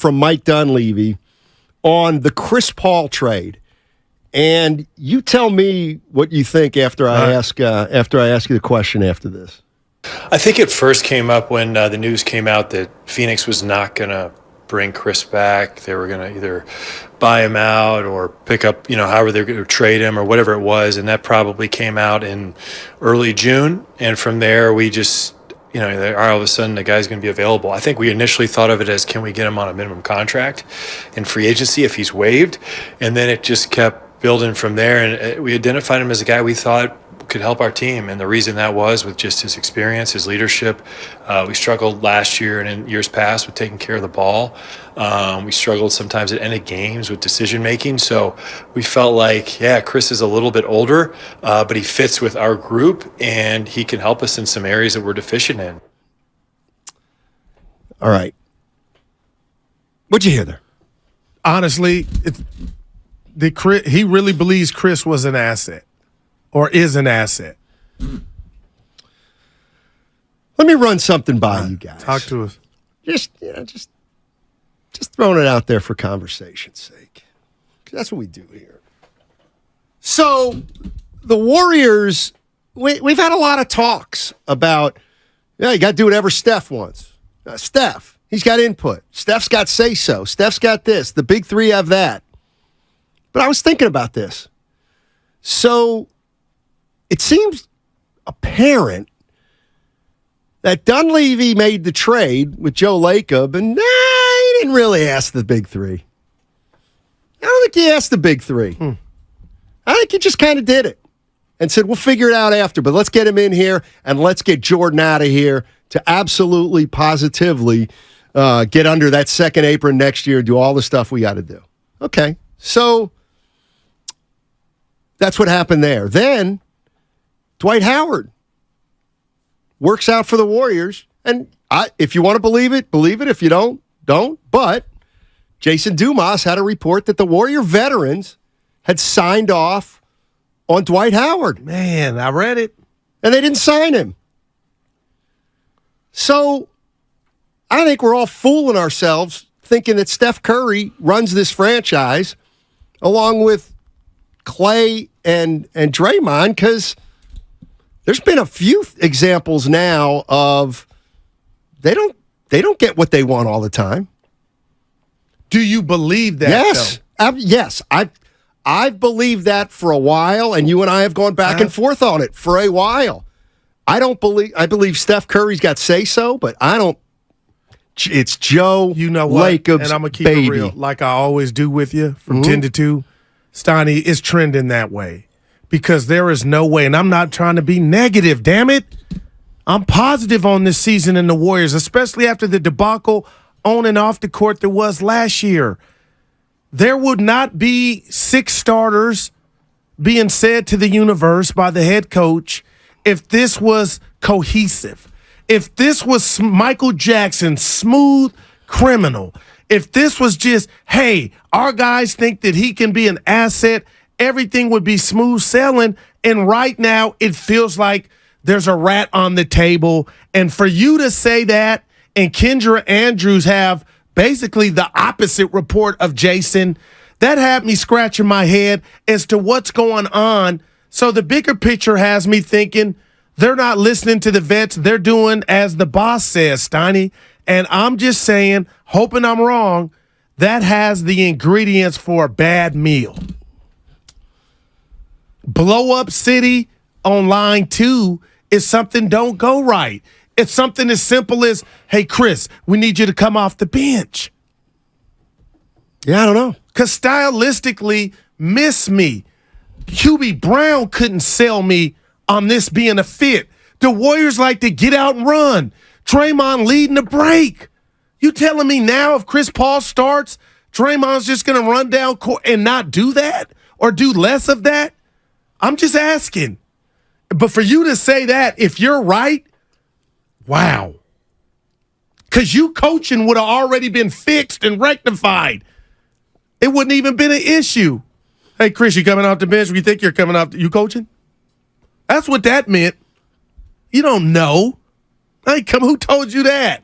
from Mike Dunleavy on the Chris Paul trade. And you tell me what you think after I ask you the question after this. I think it first came up when the news came out that Phoenix was not going to bring Chris back. They were going to either buy him out or pick up, however they're going to trade him or whatever it was. And that probably came out in early June. And from there, we just, all of a sudden the guy's going to be available. I think we initially thought of it as, can we get him on a minimum contract in free agency if he's waived? And then it just kept building from there. And we identified him as a guy we thought could help our team. And the reason that was with just his experience, his leadership. We struggled last year and in years past with taking care of the ball. We struggled sometimes at end of games with decision making. So we felt like, Chris is a little bit older, but he fits with our group and he can help us in some areas that we're deficient in. All right. What'd you hear there? Honestly, he really believes Chris was an asset. Or is an asset. Let me run something by you guys. Talk to us. Just throwing it out there for conversation's sake. That's what we do here. So the Warriors, we've had a lot of talks about, you got to do whatever Steph wants. Steph, he's got input. Steph's got say-so. Steph's got this. The big three have that. But I was thinking about this. So it seems apparent that Dunleavy made the trade with Joe Lacob, and he didn't really ask the big three. I don't think he asked the big three. I think he just kind of did it and said, we'll figure it out after, but let's get him in here and let's get Jordan out of here to absolutely, positively get under that second apron next year and do all the stuff we got to do. Okay, so that's what happened there. Then Dwight Howard works out for the Warriors. And if you want to believe it, believe it. If you don't, don't. But Jason Dumas had a report that the Warrior veterans had signed off on Dwight Howard. Man, I read it. And they didn't sign him. So I think we're all fooling ourselves thinking that Steph Curry runs this franchise along with Clay and Draymond, because there's been a few examples now of they don't get what they want all the time. Do you believe that? Yes. Yes. I've believed that for a while, and you and I have gone back and forth on it for a while. I believe Steph Curry's got say-so, but I don't. It's Joe Lacob's and I'm going to keep baby. it real, like I always do with you from 10 to 2. Steiny is trending that way because there is no way, and I'm not trying to be negative, damn it. I'm positive on this season in the Warriors, especially after the debacle on and off the court there was last year. There would not be 6 starters being said to the universe by the head coach if this was cohesive. If this was Michael Jackson, Smooth Criminal, if this was just, hey, our guys think that he can be an asset, everything would be smooth sailing. And right now, it feels like there's a rat on the table. And for you to say that, and Kendra Andrews have basically the opposite report of Jason, that had me scratching my head as to what's going on. So the bigger picture has me thinking they're not listening to the vets. They're doing as the boss says, Steiny. And I'm just saying, hoping I'm wrong, that has the ingredients for a bad meal. Blow up city on line 2 is something don't go right. It's something as simple as, hey, Chris, we need you to come off the bench. Yeah, I don't know. Because stylistically, miss me. Hubie Brown couldn't sell me on this being a fit. The Warriors like to get out and run. Draymond leading the break. You telling me now if Chris Paul starts, Draymond's just going to run down court and not do that or do less of that? I'm just asking. But for you to say that, if you're right, wow. Because you coaching would have already been fixed and rectified. It wouldn't even been an issue. Hey, Chris, you coming off the bench? You think you're coming off? You coaching? That's what that meant. You don't know. Hey, who told you that?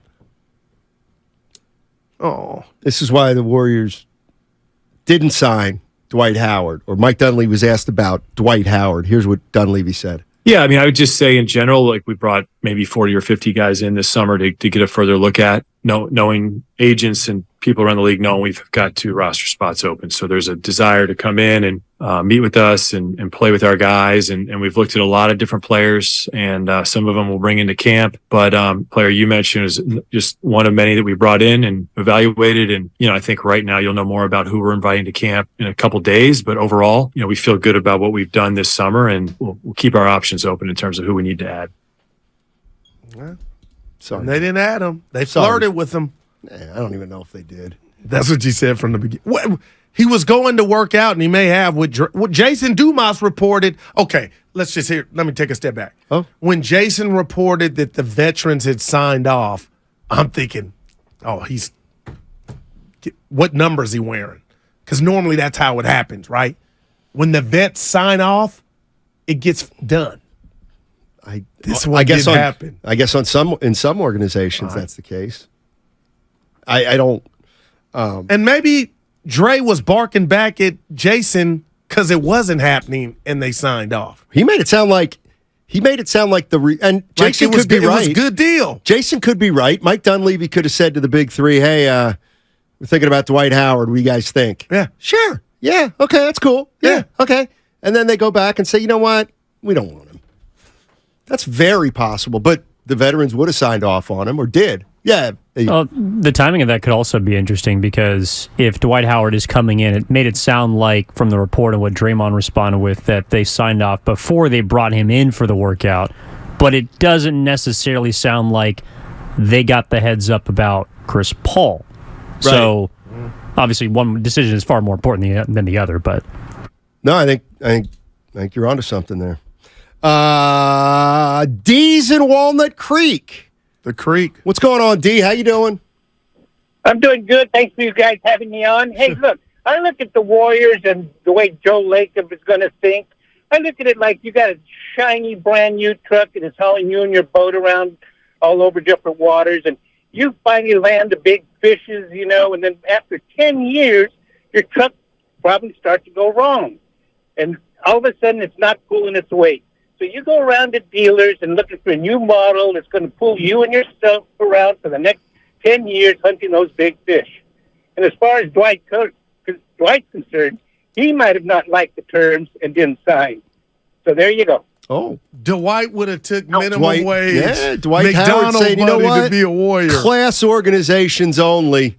Oh, This is why the Warriors didn't sign Dwight Howard, or Mike Dunleavy was asked about Dwight Howard. Here's what Dunleavy said. Yeah, I mean, I would just say in general, like we brought maybe 40 or 50 guys in this summer to get a further look at, knowing agents and people around the league knowing we've got 2 roster spots open. So there's a desire to come in and meet with us and play with our guys. And we've looked at a lot of different players, and some of them we'll bring into camp. But player you mentioned is just one of many that we brought in and evaluated. And, I think right now you'll know more about who we're inviting to camp in a couple days. But overall, we feel good about what we've done this summer, and we'll keep our options open in terms of who we need to add. well, Sorry. they didn't add him. They flirted with him. I don't even know if they did. That's what you said from the beginning. He was going to work out, and he may have what Jason Dumas reported. Okay, let's just hear. Let me take a step back. Oh. When Jason reported that the veterans had signed off, I'm thinking, what number is he wearing? Because normally that's how it happens, right? When the vets sign off, it gets done. This one didn't happen. I guess in some organizations that's the case. I don't. And maybe Dre was barking back at Jason because it wasn't happening and they signed off. He made it sound like and Jason could be right. It was a good deal. Jason could be right. Mike Dunleavy could have said to the big 3, "Hey, we're thinking about Dwight Howard. What do you guys think?" Yeah. Sure. Yeah. Okay. That's cool. Yeah. Okay. And then they go back and say, "You know what? We don't want him." That's very possible. But the veterans would have signed off on him or did. Yeah. The timing of that could also be interesting because if Dwight Howard is coming in, it made it sound like from the report and what Draymond responded with that they signed off before they brought him in for the workout. But it doesn't necessarily sound like they got the heads up about Chris Paul. Right. So obviously one decision is far more important than the other. But no, I think you're onto something there. D's in Walnut Creek. The Creek. What's going on, D? How you doing? I'm doing good. Thanks for you guys having me on. Hey, look, I look at the Warriors and the way Joe Lacob is going to think. I look at it like you got a shiny, brand new truck and it's hauling you and your boat around all over different waters, and you finally land the big fishes, and then after 10 years, your truck probably starts to go wrong. And all of a sudden, it's not pulling its weight. So you go around to dealers and looking for a new model that's going to pull you and your stuff around for the next 10 years hunting those big fish. And as far as Dwight's concerned, he might have not liked the terms and didn't sign. So there you go. Oh, Dwight would have took minimum wage. Yeah, Dwight McDonald Howard saying, "You know what? To be a Warrior. Class organizations only."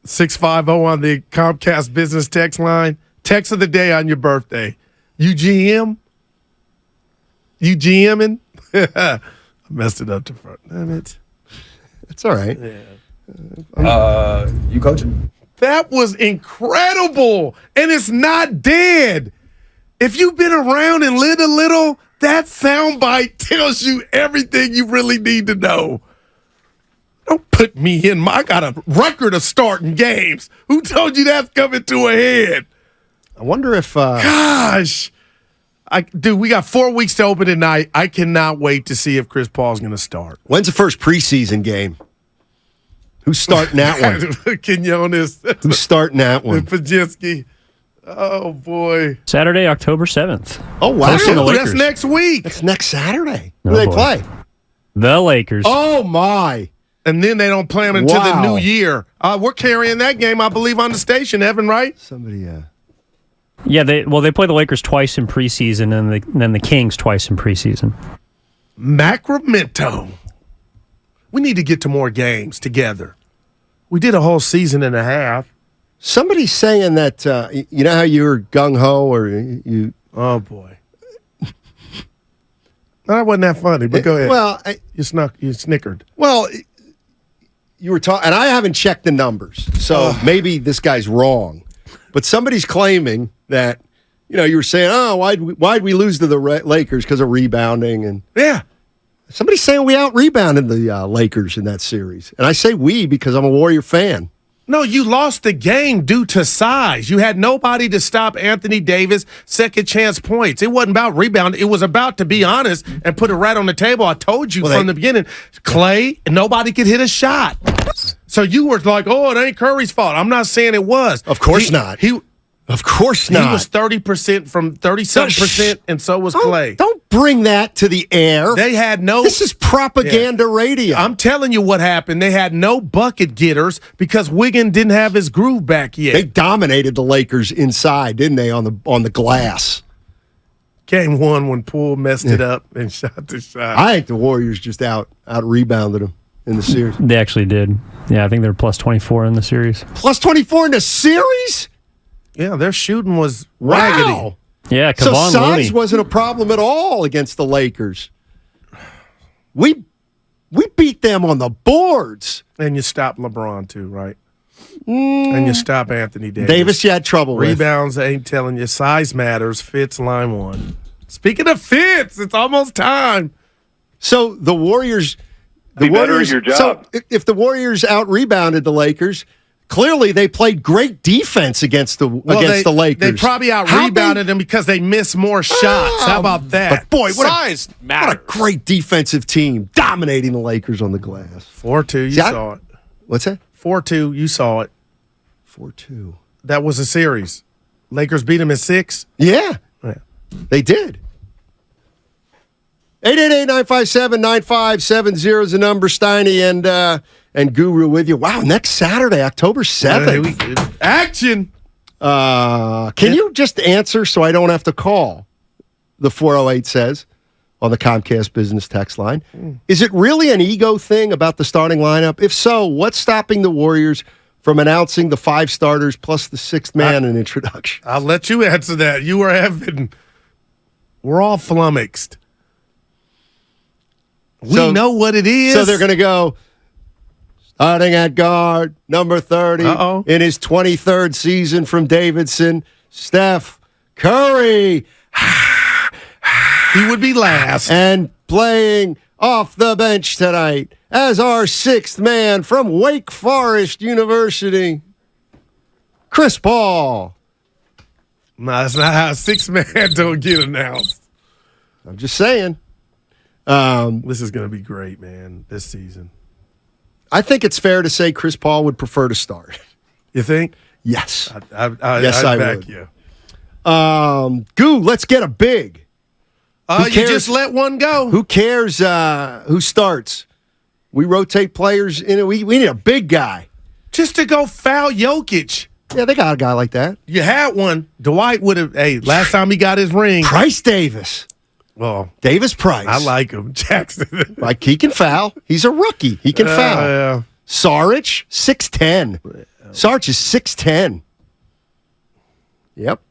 650 on the Comcast business text line. Text of the day on your birthday. UGM? You GMing? I messed it up to front. Damn it. It's all right. Yeah. You coaching? That was incredible. And it's not dead. If you've been around and lived a little, that soundbite tells you everything you really need to know. Don't put me in. I got a record of starting games. Who told you that's coming to a head? I wonder if. Gosh. Dude, we got 4 weeks to open tonight. I cannot wait to see if Chris Paul's going to start. When's the first preseason game? Who's starting that one? Quinones. Who's starting that one? Pajinski. Oh, boy. Saturday, October 7th. Oh, wow. That's next week. That's next Saturday. Who Oh, do they boy. play? The Lakers. Oh, my. And then they don't play them until Wow. the new year. We're carrying that game, I believe, on the station, Evan, right? Somebody, Yeah, they play the Lakers twice in preseason and then the Kings twice in preseason. Sacramento. We need to get to more games together. We did a whole season and a half. Somebody's saying that, you know how you were gung-ho or you... Oh, boy. That wasn't that funny, but go ahead. Well, you snickered. Well, you were talking, and I haven't checked the numbers, so maybe this guy's wrong. But somebody's claiming that, you were saying, oh, why'd we lose to the Lakers because of rebounding? And Yeah. somebody's saying we out-rebounded the Lakers in that series. And I say we because I'm a Warrior fan. No, you lost the game due to size. You had nobody to stop Anthony Davis' second chance points. It wasn't about rebound. It was about, to be honest, and put it right on the table. I told you from the beginning, Clay, nobody could hit a shot. So you were like, oh, it ain't Curry's fault. I'm not saying it was. Of course not. Of course not. He was 30% from 30-something%, and so was Clay. Don't bring that to the air. They had no. This is propaganda radio. I'm telling you what happened. They had no bucket getters because Wiggins didn't have his groove back yet. They dominated the Lakers inside, didn't they, on the glass? Game 1 when Poole messed it up and shot the shot. I think the Warriors just out rebounded them in the series. They actually did. Yeah, I think they're plus 24 in the series. Plus 24 in the series? Yeah, their shooting was raggedy. Wow. Yeah, So Kevon size Looney. wasn't a problem at all against the Lakers. We beat them on the boards. And you stop LeBron too, right? And you stop Anthony Davis. Davis, you had trouble with. Rebounds ain't telling you. Size matters. Fitz, line 1. Speaking of Fitz, it's almost time. So the Warriors... Be better at your job. So if the Warriors out-rebounded the Lakers, clearly they played great defense against the Lakers. They probably out-rebounded them because they missed more shots. How about that? But boy, Size what matters. a great defensive team dominating the Lakers on the glass. 4-2, you See, saw it. What's that? 4-2, you saw it. 4-2. That was a series. Lakers beat them in 6. Yeah, they did. 888-957-9570 is the number. Steiny and Guru with you. Wow, next Saturday, October 7th. Action. Can you just answer so I don't have to call? The 408 says on the Comcast business text line. Is it really an ego thing about the starting lineup? If so, what's stopping the Warriors from announcing the 5 starters plus the 6th man in introduction? I'll let you answer that. You or Evan. We're all flummoxed. We know what it is. So they're going to go starting at guard, number 30, in his 23rd season from Davidson, Steph Curry. He would be last. And playing off the bench tonight as our 6th man from Wake Forest University, Chris Paul. No, that's not how a 6th man don't get announced. I'm just saying. This is going to be great, man, this season. I think it's fair to say Chris Paul would prefer to start. You think? Yes. Yes, I back would. you. Goo, let's get a big. You just let one go. Who cares who starts? We rotate players in. We need a big guy. Just to go foul Jokic. Yeah, they got a guy like that. You had one. Dwight would have, last time he got his ring. Price Davis. Well, Davis Price. I like him. Jackson. Like, he can foul. He's a rookie. He can foul. Yeah. Saric, 6'10". Saric is 6'10". Yep.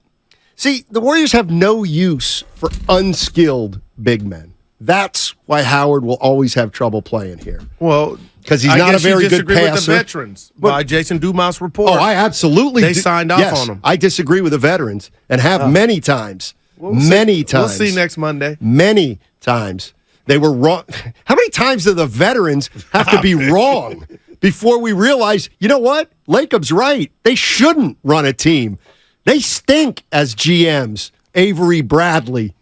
See, the Warriors have no use for unskilled big men. That's why Howard will always have trouble playing here. Well, because he's not a very good passer. With the veterans by Jason Dumas' report. Oh, I absolutely They signed off on him. I disagree with the veterans and have many times. Many times. We'll see next Monday. Many times. They were wrong. How many times do the veterans have to be wrong before we realize, you know what? Lacob's right. They shouldn't run a team. They stink as GMs. Avery Bradley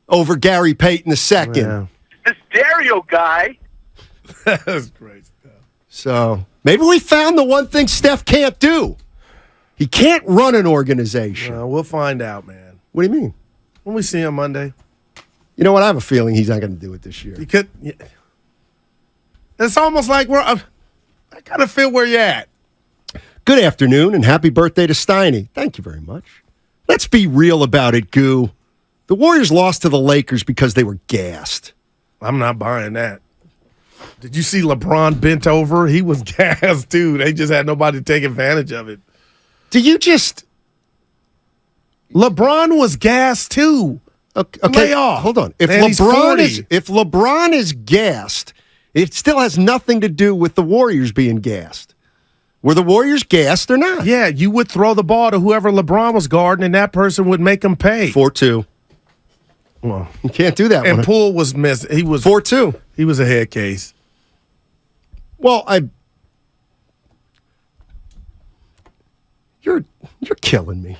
over Gary Payton II. Yeah. The stereo guy. That's great stuff. So maybe we found the one thing Steph can't do. He can't run an organization. We'll find out, man. What do you mean? When we see him Monday. You know what? I have a feeling he's not going to do it this year. You could. Yeah. It's almost like I kind of feel where you're at. Good afternoon and happy birthday to Steiny. Thank you very much. Let's be real about it, Goo. The Warriors lost to the Lakers because they were gassed. I'm not buying that. Did you see LeBron bent over? He was gassed, too. They just had nobody to take advantage of it. Do you just... LeBron was gassed, too. Okay, Lay off. hold on. If Man, he's 40. LeBron is gassed, it still has nothing to do with the Warriors being gassed. Were the Warriors gassed or not? Yeah, you would throw the ball to whoever LeBron was guarding, and that person would make him pay. 4-2. Well, You can't do that and one. Poole was missing. He was 4-2. He was a head case. Well, You're killing me.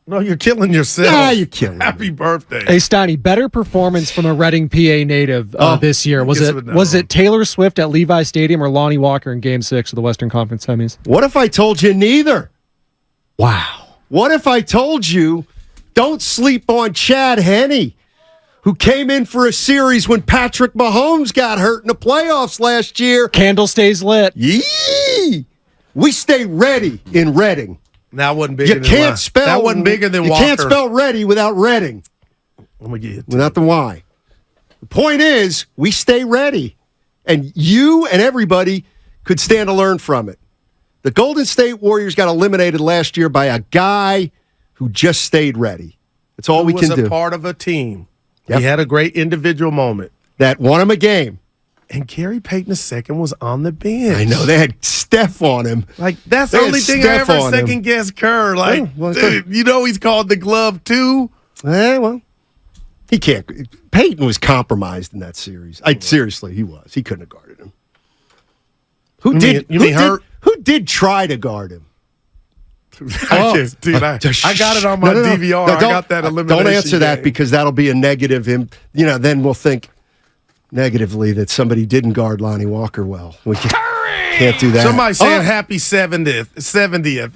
No, you're killing yourself. Nah, you're killing me. Happy birthday. Hey, Steiny, better performance from a Reading, PA native this year. Was it Taylor Swift at Levi Stadium or Lonnie Walker in Game 6 of the Western Conference semis? What if I told you neither? Wow. What if I told you don't sleep on Chad Henne, who came in for a series when Patrick Mahomes got hurt in the playoffs last year? Candle stays lit. Yee! We stay ready in Reading. That wasn't bigger You can't spell. That wasn't bigger than Walker. You can't spell ready without Reading. I'm gonna get it. Without the Y. The point is, we stay ready. And you and everybody could stand to learn from it. The Golden State Warriors got eliminated last year by a guy who just stayed ready. That's all we can do. He was a part of a team. Yep. He had a great individual moment. That won him a game. And Gary Payton II was on the bench. I know. They had Steph on him. Like, that's the only thing I ever second-guessed Kerr. Like, dude, you know he's called the glove, too. Well, he can't. Payton was compromised in that series. Seriously, he was. He couldn't have guarded him. Who did try to guard him? I got it on my DVR. I got that elimination. Don't answer that because that'll be a negative. Then we'll think negatively that somebody didn't guard Lonnie Walker well. We can't do that. Somebody saying happy 70th.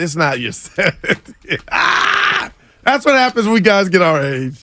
It's not your 70th. That's what happens when we guys get our age.